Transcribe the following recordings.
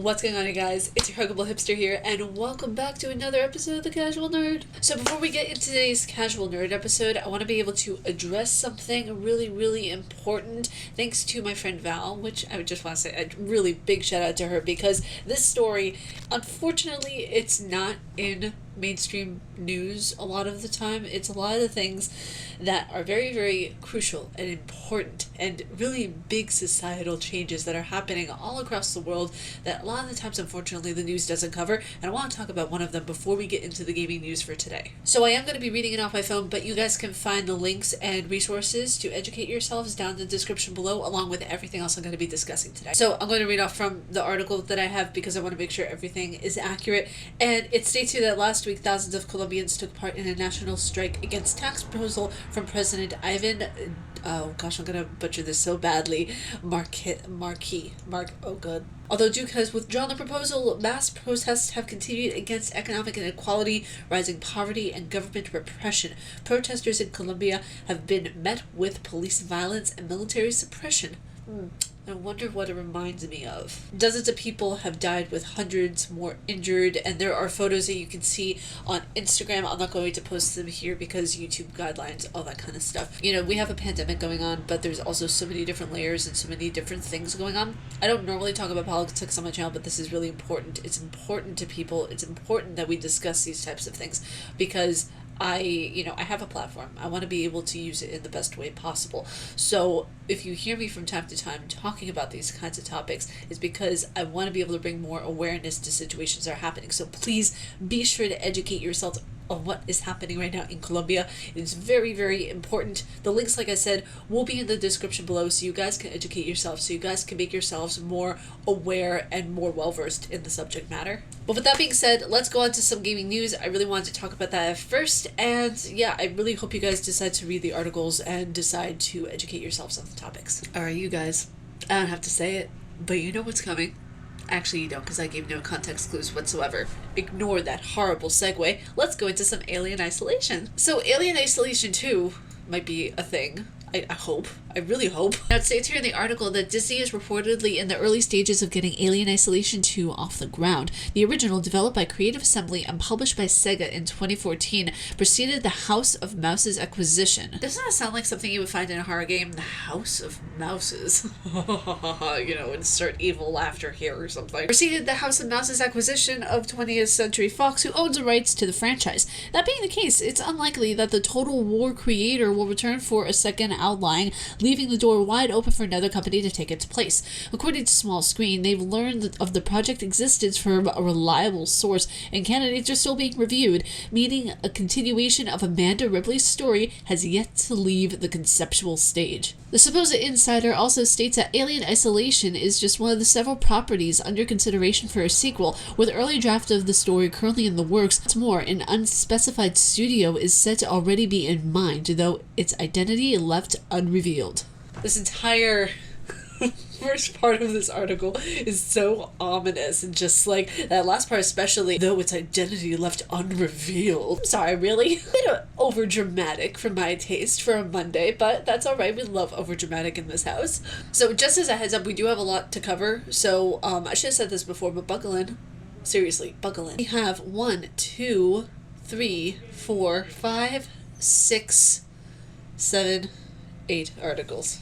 What's going on, you guys? It's your huggable hipster here, and welcome back to another episode of The Casual Nerd. So before we get into today's Casual Nerd episode, I want to be able to address something really important thanks to my friend Val, which I just want to say a really big shout out to her, because this story, unfortunately, it's not in mainstream news a lot of the time. It's a lot of the things that are very crucial and important and really big societal changes that are happening all across the world that a lot of the times, unfortunately, the news doesn't cover, and I want to talk about one of them before we get into the gaming news for today. So I am going to be reading it off my phone, but you guys can find the links and resources to educate yourselves down in the description below, along with everything else I'm going to be discussing today. So I'm going to read off from the article that I have because I want to make sure everything is accurate, and it states here that last week thousands of Colombians took part in a national strike against tax proposal from President Ivan, oh gosh, I'm gonna butcher this so badly, Although Duke has withdrawn the proposal, mass protests have continued against economic inequality, rising poverty, and government repression. Protesters in Colombia have been met with police violence and military suppression. I wonder what it reminds me of. Dozens of people have died with hundreds more injured, and there are photos that you can see on Instagram. I'm not going to post them here because YouTube guidelines, all that kind of stuff. You know, we have a pandemic going on, but there's also so many different layers and so many different things going on. I don't normally talk about politics on my channel, but this is really important. It's important to people. It's important that we discuss these types of things because I have a platform. I want to be able to use it in the best way possible. So if you hear me from time to time talking about these kinds of topics, it's because I want to be able to bring more awareness to situations that are happening. So please be sure to educate yourself on what is happening right now in Colombia. It's very important. The links, like I said, will be in the description below so you guys can educate yourselves, so you guys can make yourselves more aware and more well-versed in the subject matter. But with that being said, let's go on to some gaming news. I really wanted to talk about that at first, and yeah, I really hope you guys decide to read the articles and decide to educate yourselves on the topics. Alright, you guys, I don't have to say it, but you know what's coming. Actually, you don't, because I gave no context clues whatsoever. Ignore that horrible segue. Let's go into some Alien Isolation. So, Alien Isolation 2 might be a thing. I hope. I really hope. Now, it states here in the article that Disney is reportedly in the early stages of getting Alien Isolation 2 off the ground. The original, developed by Creative Assembly and published by Sega in 2014, preceded the House of Mouse's acquisition. Doesn't that sound like something you would find in a horror game? The House of Mouses. You know, insert evil laughter here or something. Preceded the House of Mouse's acquisition of 20th Century Fox, who owns the rights to the franchise. That being the case, it's unlikely that the Total War creator will return for a second outline, leaving the door wide open for another company to take its place. According to Small Screen, they've learned of the project existence from a reliable source, and candidates are still being reviewed, meaning a continuation of Amanda Ripley's story has yet to leave the conceptual stage. The supposed insider also states that Alien Isolation is just one of the several properties under consideration for a sequel, with early draft of the story currently in the works. What's more, an unspecified studio is said to already be in mind, though its identity left unrevealed. This entire first part of this article is so ominous, and just like that last part especially, though its identity left unrevealed. I'm sorry, really? A bit over dramatic for my taste for a Monday, but that's alright. We love over dramatic in this house. So just as a heads up, we do have a lot to cover, so I should have said this before, but buckle in. Seriously, buckle in. We have 1, 2, 3, 4, 5, 6, 7, 8 articles.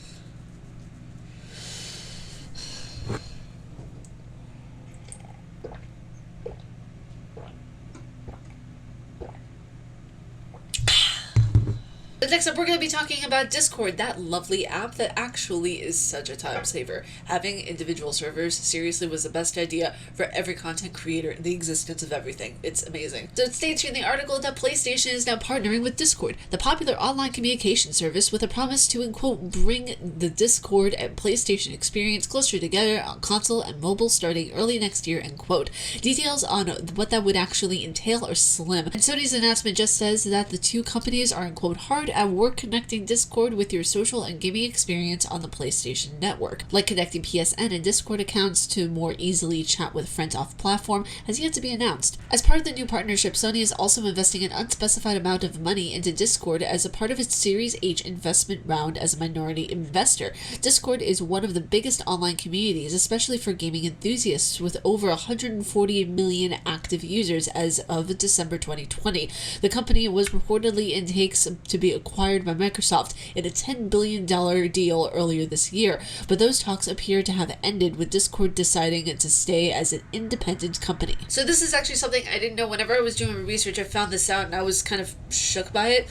Next up, we're going to be talking about Discord, that lovely app that actually is such a time saver. Having individual servers seriously was the best idea for every content creator in the existence of everything. It's amazing. So it states here in the article that PlayStation is now partnering with Discord, the popular online communication service, with a promise to, and quote, bring the Discord and PlayStation experience closer together on console and mobile starting early next year, end quote. Details on what that would actually entail are slim, and Sony's announcement just says that the two companies are, in quote, hard at work connecting Discord with your social and gaming experience on the PlayStation Network. Like connecting PSN and Discord accounts to more easily chat with friends off-platform has yet to be announced. As part of the new partnership, Sony is also investing an unspecified amount of money into Discord as a part of its Series H investment round as a minority investor. Discord is one of the biggest online communities, especially for gaming enthusiasts, with over 140 million active users as of December 2020. The company was reportedly in talks to be acquired by Microsoft in a $10 billion deal earlier this year, but those talks appear to have ended, with Discord deciding to stay as an independent company. So this is actually something I didn't know. Whenever I was doing research, I found this out and I was kind of shook by it.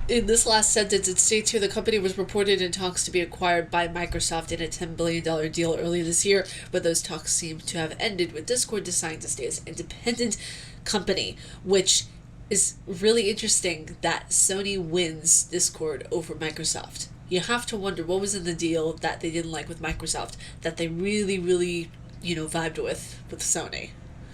In this last sentence, it states here the company was reported in talks to be acquired by Microsoft in a $10 billion deal earlier this year, but those talks seem to have ended, with Discord deciding to stay as an independent company, which is really interesting that Sony wins Discord over Microsoft. You have to wonder what was in the deal that they didn't like with Microsoft that they really, vibed with Sony.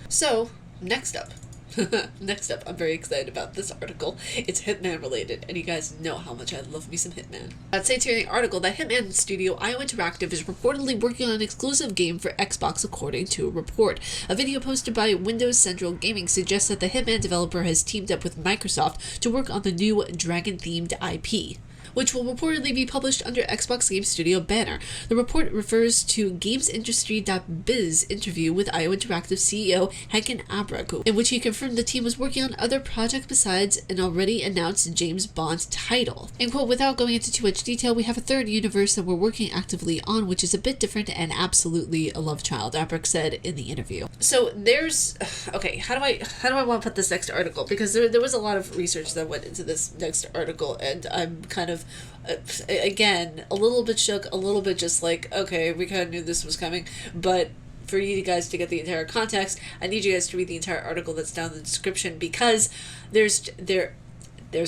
So, next up, I'm very excited about this article. It's Hitman related, and you guys know how much I love me some Hitman. It states here in the article that Hitman studio IO Interactive is reportedly working on an exclusive game for Xbox, according to a report. A video posted by Windows Central Gaming suggests that the Hitman developer has teamed up with Microsoft to work on the new dragon-themed IP, which will reportedly be published under Xbox Game Studio banner. The report refers to GamesIndustry.biz interview with IO Interactive CEO Henkin Abrak, in which he confirmed the team was working on other projects besides an already announced James Bond title. And quote, without going into too much detail, we have a third universe that we're working actively on, which is a bit different and absolutely a love child, Abrak said in the interview. So there's, okay, how do I want to put this next article? Because there was a lot of research that went into this next article, and I'm kind of again, a little bit shook, a little bit just like, okay, we kind of knew this was coming, but for you guys to get the entire context, I need you guys to read the entire article that's down in the description, because there's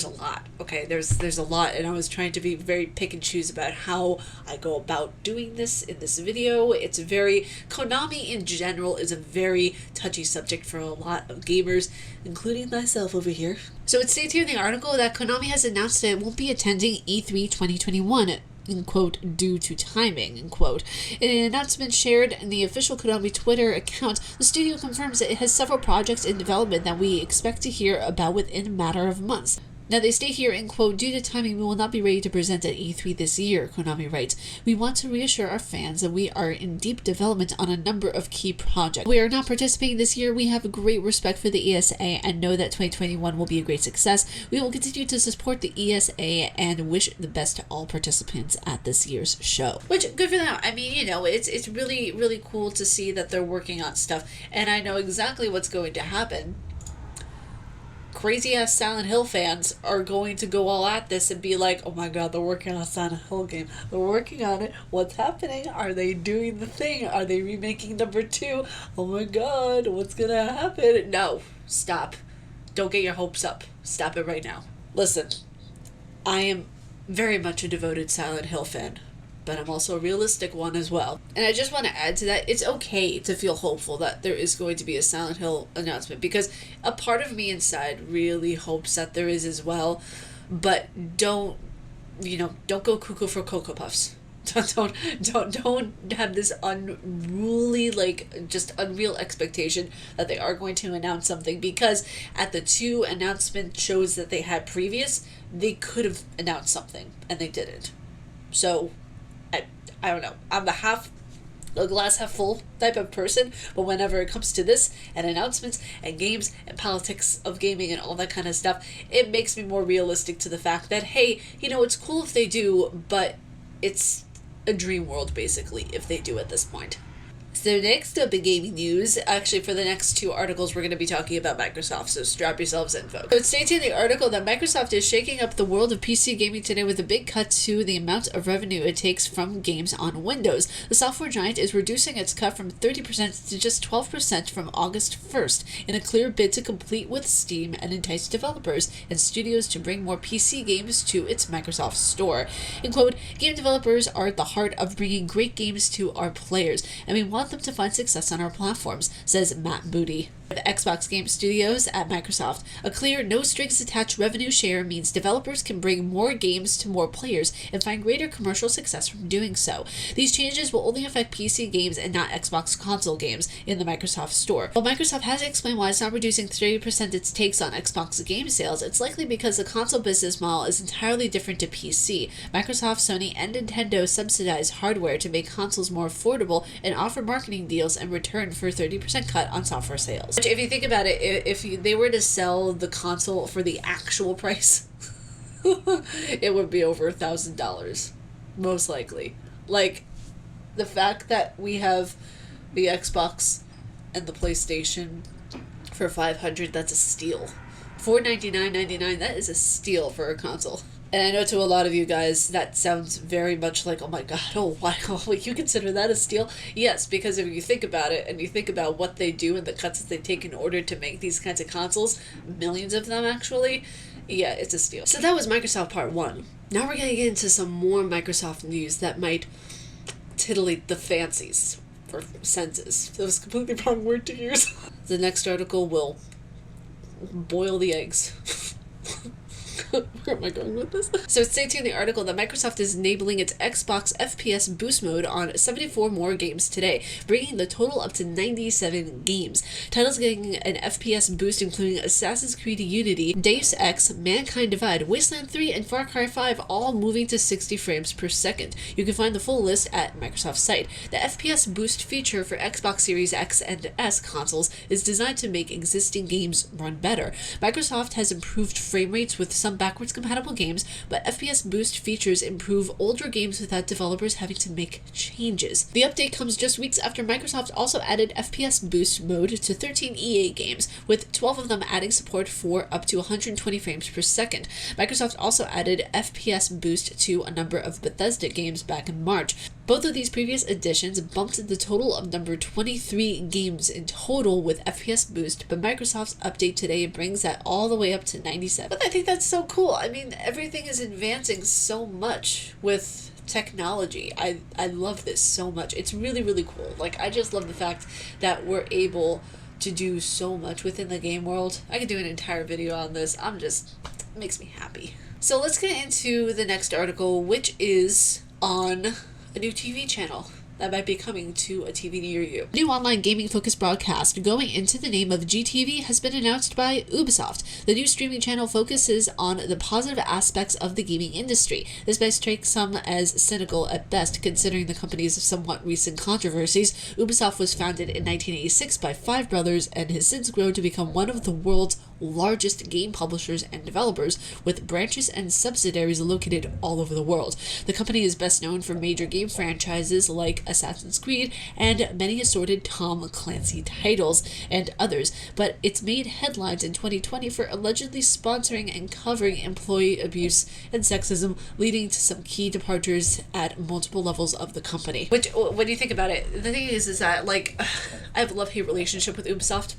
a lot, okay? There's a lot, and I was trying to be very pick and choose about how I go about doing this in this video. It's Konami in general is a very touchy subject for a lot of gamers, including myself over here. So it states here in the article that Konami has announced that it won't be attending E3 2021, in quote, due to timing, in quote. In an announcement shared in the official Konami Twitter account, the studio confirms that it has several projects in development that we expect to hear about within a matter of months. Now they state here, in quote, due to timing, we will not be ready to present at E3 this year, Konami writes. We want to reassure our fans that we are in deep development on a number of key projects. We are not participating this year. We have a great respect for the ESA and know that 2021 will be a great success. We will continue to support the ESA and wish the best to all participants at this year's show. Which, good for them. I mean, it's really, really cool to see that they're working on stuff, and I know exactly what's going to happen. Crazy ass Silent Hill fans are going to go all at this and be like, oh my god, they're working on a Silent Hill game. They're working on it. What's happening? Are they doing the thing? Are they remaking number 2? Oh my god, what's gonna happen? No, stop. Don't get your hopes up. Stop it right now. Listen, I am very much a devoted Silent Hill fan, but I'm also a realistic one as well. And I just want to add to that, it's okay to feel hopeful that there is going to be a Silent Hill announcement, because a part of me inside really hopes that there is as well, but don't go cuckoo for Cocoa Puffs. Don't have this unruly, just unreal expectation that they are going to announce something, because at the 2 announcement shows that they had previous, they could have announced something, and they didn't. So, I don't know. I'm a glass half full type of person, but whenever it comes to this and announcements and games and politics of gaming and all that kind of stuff, it makes me more realistic to the fact that, hey, it's cool if they do, but it's a dream world basically if they do at this point. So next up in gaming news, actually for the next 2 articles we're going to be talking about Microsoft, so strap yourselves in, folks. So it states in the article that Microsoft is shaking up the world of PC gaming today with a big cut to the amount of revenue it takes from games on Windows. The software giant is reducing its cut from 30% to just 12% from August 1st in a clear bid to compete with Steam and entice developers and studios to bring more PC games to its Microsoft store. In quote, game developers are at the heart of bringing great games to our players, and we want them to find success on our platforms, says Matt Booty. The Xbox Game Studios at Microsoft. A clear, no-strings-attached revenue share means developers can bring more games to more players and find greater commercial success from doing so. These changes will only affect PC games and not Xbox console games in the Microsoft Store. While Microsoft has explained why it's not reducing 30% its takes on Xbox game sales, it's likely because the console business model is entirely different to PC. Microsoft, Sony, and Nintendo subsidize hardware to make consoles more affordable and offer marketing deals in return for a 30% cut on software sales. Which, if you think about it, if they were to sell the console for the actual price, it would be over $1,000, most likely. Like, the fact that we have the Xbox and the PlayStation for $500, that's a steal. $499.99, that is a steal for a console. And I know to a lot of you guys, that sounds very much like, oh my god, oh, why, oh, you consider that a steal? Yes, because if you think about it, and you think about what they do and the cuts that they take in order to make these kinds of consoles, millions of them actually, yeah, it's a steal. So that was Microsoft Part 1. Now we're going to get into some more Microsoft news that might titillate the fancies, or senses. That was a completely wrong word to use. The next article will boil the eggs. Where am I going with this? So it states here in the article that Microsoft is enabling its Xbox FPS Boost mode on 74 more games today, bringing the total up to 97 games. Titles getting an FPS boost including Assassin's Creed Unity, Deus Ex, Mankind Divide, Wasteland 3, and Far Cry 5, all moving to 60 frames per second. You can find the full list at Microsoft's site. The FPS Boost feature for Xbox Series X and S consoles is designed to make existing games run better. Microsoft has improved frame rates with some backwards compatible games, but FPS Boost features improve older games without developers having to make changes. The update comes just weeks after Microsoft also added FPS Boost mode to 13 EA games, with 12 of them adding support for up to 120 frames per second. Microsoft also added FPS Boost to a number of Bethesda games back in March. Both of these previous additions bumped the total of number 23 games in total with FPS Boost, but Microsoft's update today brings that all the way up to 97. But I think that's so cool. I mean, everything is advancing so much with technology. I love this so much. It's really, really cool. Like, I just love the fact that we're able to do so much within the game world. I could do an entire video on this. It makes me happy. So let's get into the next article, which is on a new TV channel that might be coming to a TV near you. New online gaming-focused broadcast going into the name of GTV has been announced by Ubisoft. The new streaming channel focuses on the positive aspects of the gaming industry. This may strike some as cynical at best, considering the company's somewhat recent controversies. Ubisoft was founded in 1986 by five brothers and has since grown to become one of the world's largest game publishers and developers, with branches and subsidiaries located all over the world. The company is best known for major game franchises like Assassin's Creed and many assorted Tom Clancy titles and others, but it's made headlines in 2020 for allegedly sponsoring and covering employee abuse and sexism, leading to some key departures at multiple levels of the company. Which, when you think about it, the thing is that, like, I have a love-hate relationship with Ubisoft.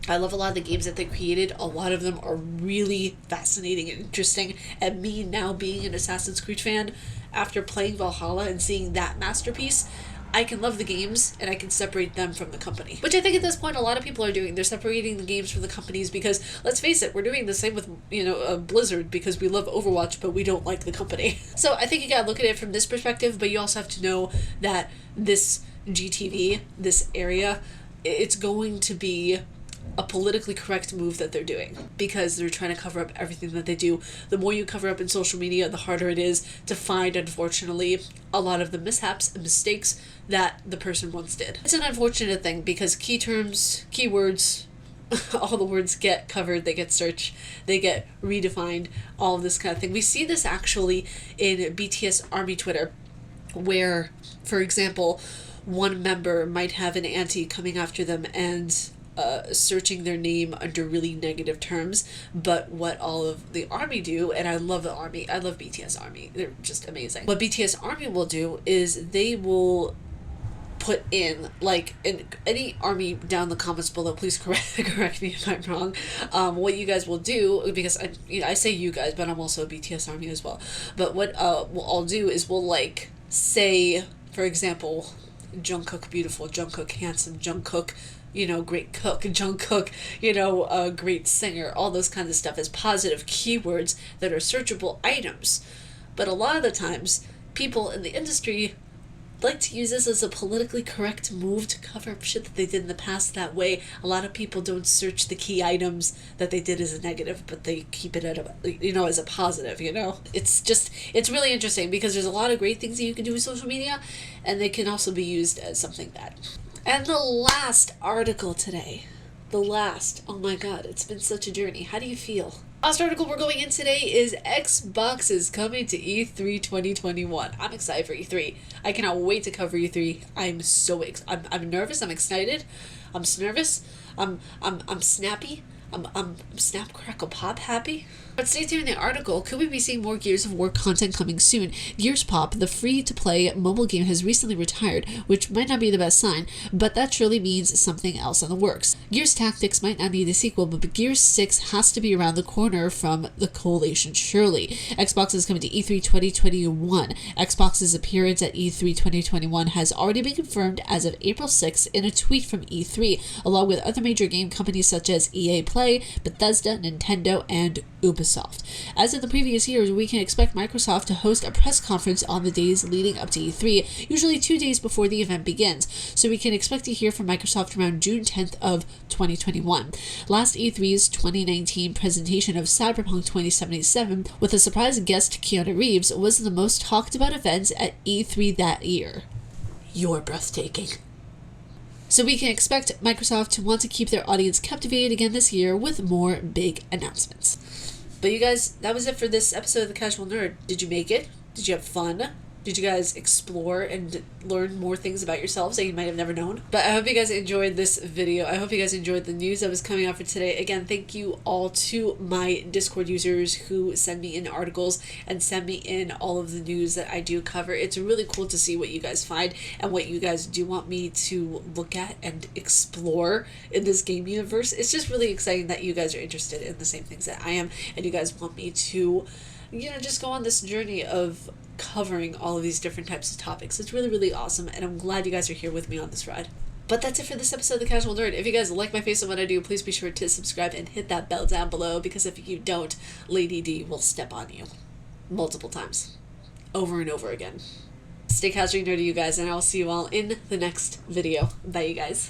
I love a lot of the games that they created. A lot of them are really fascinating and interesting. And me now being an Assassin's Creed fan, after playing Valhalla and seeing that masterpiece, I can love the games and I can separate them from the company. Which I think at this point a lot of people are doing. They're separating the games from the companies because, let's face it, we're doing the same with, Blizzard, because we love Overwatch but we don't like the company. So I think you gotta look at it from this perspective, but you also have to know that this GTV, this area, it's going to be a politically correct move that they're doing because they're trying to cover up everything that they do. The more you cover up in social media, the harder it is to find, unfortunately, a lot of the mishaps and mistakes that the person once did. It's an unfortunate thing because key terms, keywords, all the words get covered, they get searched, they get redefined, all of this kind of thing. We see this actually in BTS Army Twitter, where, for example, one member might have an anti coming after them and searching their name under really negative terms, but what all of the army do, and I love the army, I love BTS Army, they're just amazing. What BTS Army will do is they will put in, like, in any army down the comments below, please correct me if I'm wrong, what you guys will do, because I say you guys, but I'm also a BTS Army as well, but what we'll all do is we'll, like, say, for example, Jungkook beautiful, Jungkook handsome, Jungkook great cook, Jungkook, a great singer, all those kinds of stuff as positive keywords that are searchable items. But a lot of the times, people in the industry like to use this as a politically correct move to cover up shit that they did in the past. That way, a lot of people don't search the key items that they did as a negative, but they keep it at as a positive. It's really interesting because there's a lot of great things that you can do with social media, and they can also be used as something bad. And the last article today, oh my god, it's been such a journey. How do you feel? Last article we're going in today is Xbox is coming to E3 2021. I'm excited for E3. I cannot wait to cover E3. I'm nervous. I'm excited. I'm nervous. I'm snappy. I'm snap crackle pop happy. But stay tuned in the article. Could we be seeing more Gears of War content coming soon? Gears Pop, the free-to-play mobile game, has recently retired, which might not be the best sign, but that surely means something else in the works. Gears Tactics might not need a sequel, but Gears 6 has to be around the corner from the coalition, surely. Xbox is coming to E3 2021. Xbox's appearance at E3 2021 has already been confirmed as of April 6th in a tweet from E3, along with other major game companies such as EA Play, Bethesda, Nintendo, and Ubisoft. As in the previous years, we can expect Microsoft to host a press conference on the days leading up to E3, usually 2 days before the event begins, so we can expect to hear from Microsoft around June 10th of 2021. Last E3's 2019 presentation of Cyberpunk 2077, with a surprise guest Keanu Reeves, was the most talked about events at E3 that year. You're breathtaking. So we can expect Microsoft to want to keep their audience captivated again this year with more big announcements. But you guys, that was it for this episode of The Casual Nerd. Did you make it? Did you have fun? Did you guys explore and learn more things about yourselves that you might have never known? But I hope you guys enjoyed this video. I hope you guys enjoyed the news that was coming out for today. Again, thank you all to my Discord users who send me in articles and send me in all of the news that I do cover. It's really cool to see what you guys find and what you guys do want me to look at and explore in this game universe. It's just really exciting that you guys are interested in the same things that I am, and you guys want me to just go on this journey of covering all of these different types of topics. It's really, really awesome, and I'm glad you guys are here with me on this ride. But that's it for this episode of The Casual Nerd. If you guys like my face and what I do, please be sure to subscribe and hit that bell down below, because if you don't, Lady D will step on you multiple times, over and over again. Stay casually nerdy, you guys, and I will see you all in the next video. Bye, you guys.